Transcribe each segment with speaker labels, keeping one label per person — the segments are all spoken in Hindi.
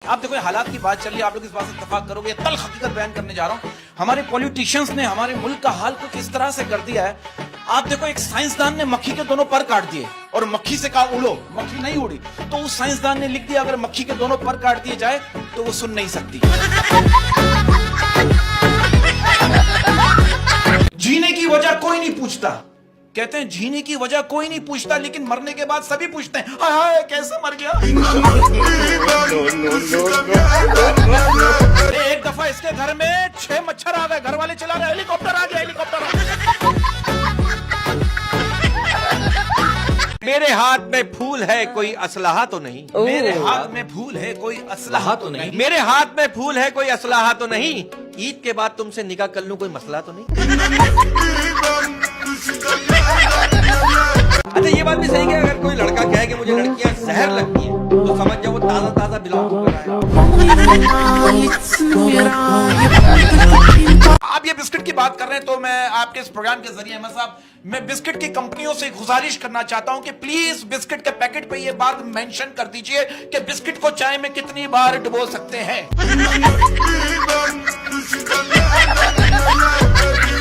Speaker 1: आप देखो हालात की बात चल रही है, आप लोग इस बात से इत्तेफाक करोगे, तल हकीकत बयान करने जा रहा हूं। हमारे पॉलिटिशियंस ने हमारे मुल्क का हाल कुछ इस तरह से कर दिया है। आप देखो एक साइंसदान ने मक्खी के दोनों पर काट दिए और मक्खी से कहा उड़ो, मक्खी नहीं उड़ी। तो उस साइंसदान ने लिख दिया अगर मक्खी के दोनों पर काट दिए जाए तो वो सुन नहीं सकती। जीने की वजह कोई नहीं पूछता, कहते हैं जीने की वजह कोई नहीं पूछता, लेकिन मरने के बाद सभी पूछते हैं हाय हाय कैसे मर गया। एक दफा इसके घर में 6 मच्छर आ गए, घर वाले चला रहे हेलीकॉप्टर आ गया, हेलीकॉप्टर आ गया।
Speaker 2: मेरे हाथ में फूल है कोई असलाहा तो नहीं,
Speaker 1: मेरे हाथ में फूल है कोई असलाहा तो नहीं,
Speaker 2: मेरे हाथ में फूल है कोई असलाहा तो नहीं, ईद के बाद तुमसे निकाह कर लूं कोई मसला तो नहीं। अच्छा ये बात भी सही है, अगर कोई लड़का कहे कि मुझे लड़कियां जहर लगती हैं तो समझ जाओ वो ताजा ताजा बिलोंग कर रहा है।
Speaker 1: आप ये बिस्किट की बात कर रहे हैं तो मैं आपके इस प्रोग्राम के जरिए अहमद साहब, मैं बिस्किट की कंपनियों से गुजारिश करना चाहता हूं कि प्लीज बिस्किट के पैकेट पे ये बात मेंशन कर दीजिए कि बिस्किट को चाय में कितनी बार डुबो सकते हैं।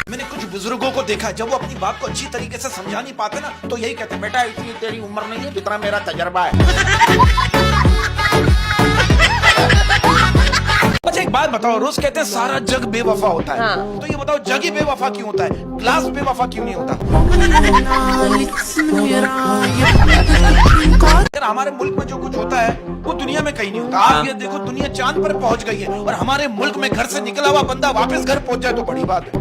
Speaker 1: मैंने कुछ बुजुर्गों को देखा, जब वो अपनी बात को अच्छी तरीके से समझा नहीं पाते ना तो यही कहते हैं बेटा इतनी तेरी उम्र नहीं है जितना मेरा तजर्बा है। अच्छा एक बात बताओ, रोज कहते हैं सारा जग बेवफा होता है, तो ये बताओ जग ही बेवफा क्यों होता है, ग्लास बेवफा क्यों नहीं होता? हमारे मुल्क में जो कुछ होता है वो दुनिया में कहीं नहीं होता। आप ये देखो दुनिया चांद पर पहुंच गई है और हमारे मुल्क में घर से निकला हुआ बंदा वापस घर पहुंच जाए तो बड़ी बात है।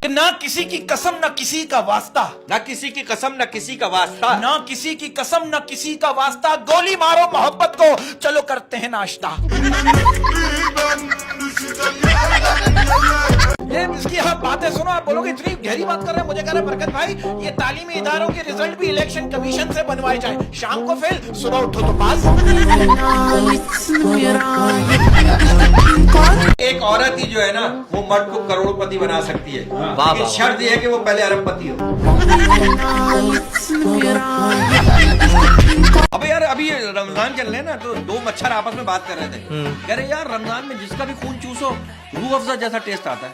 Speaker 1: ना किसी की कसम ना किसी का वास्ता,
Speaker 2: ना किसी की कसम ना किसी का वास्ता,
Speaker 1: ना किसी की कसम ना किसी का वास्ता, गोली मारो मोहब्बत को चलो करते हैं नाश्ता। ये इसकी आप बातें सुनो, आप बोलोगे इतनी गहरी बात कर रहे हैं। मुझे कह रहे हैं बरकत भाई ये तालीमी इदारों के रिजल्ट भी इलेक्शन कमीशन से बनवाए जाए, शाम को फेल सुबह उठो तो पास।
Speaker 2: एक औरत ही जो है ना वो मर्द को करोड़पति बना सकती है, लेकिन शर्त यह है कि वो पहले अरबपति हो। अबे यार अभी रमजान चल रहे हैं ना तो 2 मच्छर आपस में बात कर रहे थे, कह रहे यार रमजान में जिसका भी खून चूसो रूह अफ़ज़ा जैसा टेस्ट आता है।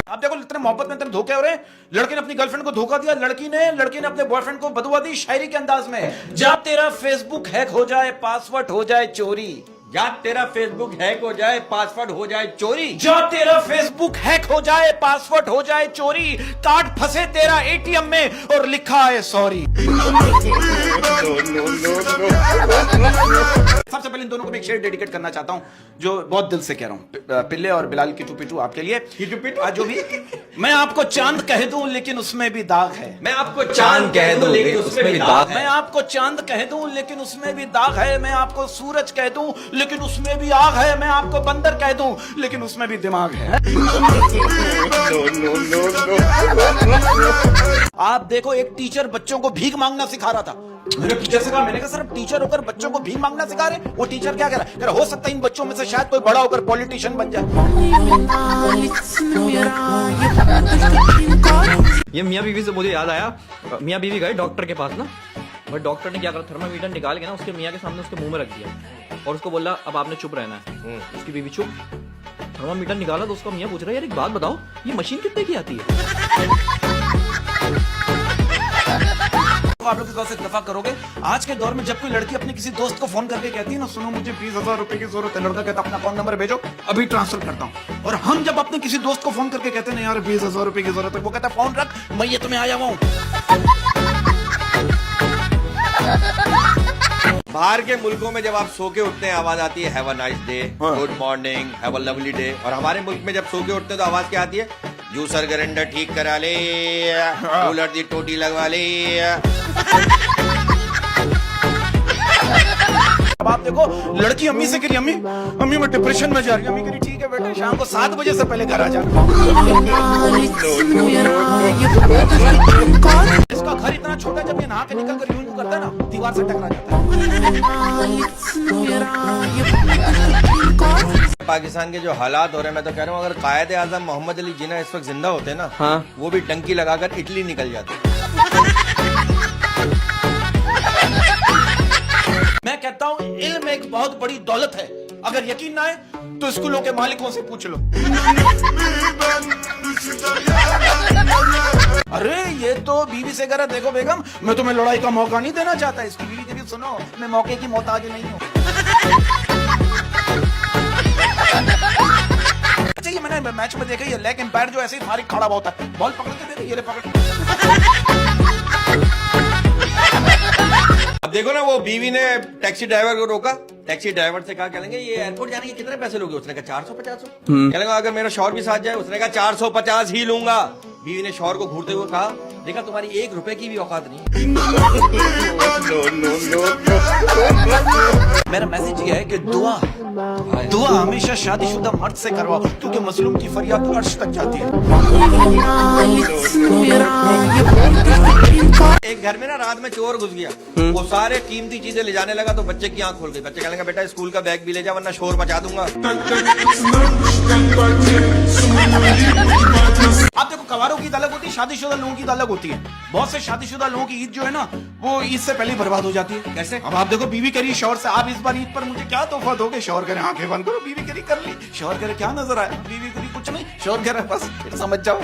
Speaker 2: आप देखो इतने मोहब्बत में इतने धोखे हो रहे हैं। लड़के ने अपनी गर्लफ्रेंड को धोखा दिया, लड़की ने अपने बॉयफ्रेंड को बदुआ दी शायरी के अंदाज में, जब तेरा फेसबुक हैक हो जाए पासवर्ड हो जाए चोरी, जब तेरा फेसबुक हैक हो जाए पासवर्ड हो जाए चोरी,
Speaker 1: जब तेरा फेसबुक हैक हो जाए पासवर्ड हो जाए चोरी, कार्ड फंसे तेरा एटीएम में और लिखा है सॉरी। सबसे पहले इन दोनों को मैं एक शेर डेडिकेट करना चाहता हूं जो बहुत दिल से कह रहा हूं, पिल्ले और बिलाल की टू आपके लिए। जो भी मैं आपको चांद कह दूं लेकिन उसमें भी दाग है,
Speaker 2: मैं आपको चांद कह दूं लेकिन उसमें भी दाग है,
Speaker 1: मैं आपको चांद कह दूं लेकिन उसमें भी दाग है, मैं आपको सूरज कह दूं लेकिन उसमें भी आग है, मैं आपको बंदर कह दूं लेकिन उसमें भी दिमाग है। आप देखो एक टीचर बच्चों को भीख मांगना सिखा रहा था, मेरे टीचर से कहा, मैंने कहा सर टीचर होकर बच्चों को भीख मांगना सिखा रहे। वो टीचर क्या कह रहा है, हो सकता है इन बच्चों में से शायद कोई बड़ा होकर पॉलिटिशियन बन जाए।
Speaker 3: ये मियाँ बीवी से मुझे याद आया, मियाँ बीवी गए डॉक्टर के पास ना, बट डॉक्टर ने क्या करा, थर्मामीटर निकाल के ना उसके मियाँ के सामने उसके मुंह में रख दिया और उसको बोला अब आपने चुप रहना है। उसकी बीवी चुप, थर्मामीटर निकाला तो उसका मियाँ पूछ रहा है यार एक बात बताओ ये मशीन कितने की आती है?
Speaker 1: आप लोग इस बात से इत्तेफाक करोगे, आज के दौर में जब कोई लड़की अपने किसी दोस्त को फोन करके कहती है ना सुनो मुझे 20,000 रुपए की जरूरत है, लड़का कहता अपना अकाउंट नंबर भेजो अभी ट्रांसफर करता हूँ। और हम जब अपने किसी दोस्त को फोन करके कहते हैं यार 20,000 रुपए की जरूरत है, वो कहता फोन रख मैं ये तुम्हें आया हुआ हूँ।
Speaker 2: बाहर के मुल्कों में जब आप सो के उठते हैं आवाज आती है have a nice day, good morning, have a lovely day, और हमारे मुल्क में जब सो के उठते हैं तो आवाज क्या आती है, जूसर ग्राइंडर ठीक करा ले, कूलर की टोटी लगवा ले।
Speaker 1: अब आप देखो लड़की अम्मी से कह रही अम्मी मैं डिप्रेशन में जा रही हूँ, अम्मी कह रही ठीक है बेटा शाम को 7 बजे से पहले घर आ जाना। इसका घर इतना छोटा जब ये नहा के निकल कर यूं करता है ना दीवार से टकरा जाता है।
Speaker 4: पाकिस्तान के जो हालात हो रहे हैं, मैं तो कह रहा हूँ अगर कायदे आजम मोहम्मद अली जिन्ना इस वक्त जिंदा होते ना,
Speaker 3: हाँ।
Speaker 4: वो भी डंकी लगाकर इटली निकल जाते।
Speaker 1: मैं कहता हूं इल्म एक बहुत बड़ी दौलत है, अगर यकीन ना आए तो स्कूलों के मालिकों से पूछ लो। अरे ये तो बीवी से कह रहा, देखो बेगम मैं तुम्हें लड़ाई का मौका नहीं देना चाहता। इसकी बीवी कह रही, सुनो मैं मौके की मोहताज नहीं हूं। अच्छा ये मैंने मैच में देखा, ये लेग एम्पायर जो ऐसे ही फारिग खड़ा होता है, बॉल पकड़ के दे, ये ले पकड़।
Speaker 4: अब देखो ना, वो बीवी ने टैक्सी ड्राइवर को रोका, टैक्सी ड्राइवर से कहा, कहेंगे ये एयरपोर्ट जाने के कितने पैसे लोगे? उसने कहा 450। कहेंगे अगर मेरा शौहर भी साथ जाए? उसने कहा 450 ही लूंगा। बीवी ने शौहर को घूरते हुए कहा, देखा तुम्हारी 1 रुपए की भी औकात नहीं।
Speaker 1: मेरा मैसेज ये है कि दुआ हमेशा शादीशुदा मर्द से करवाओ, क्योंकि मजलूम की फरियाद अर्श तक जाती है।
Speaker 4: एक घर में ना रात में चोर घुस गया, वो सारे कीमती चीजें ले जाने लगा, तो बच्चे की आंख खोल गई। बच्चे कहने लगा, बेटा स्कूल का बैग भी ले जा वरना शोर मचा दूंगा।
Speaker 1: आप देखो कवारों की ईद अलग होती है, शादीशुदा लोगों की ईद अलग होती है। बहुत से शादीशुदा लोगों की ईद जो है ना, वो ईद से पहले ही बर्बाद हो जाती है।
Speaker 4: कैसे?
Speaker 1: अब आप देखो, बीवी करी शौहर से, आप इस बार ईद पर मुझे क्या तोहफा दोगे? शौहर करे आंखें बंद करो, बीवी करी कर ली। शौहर करे क्या नजर आया? बीवी करी कुछ नहीं, शौहर करे बस, फिर समझ जाओ।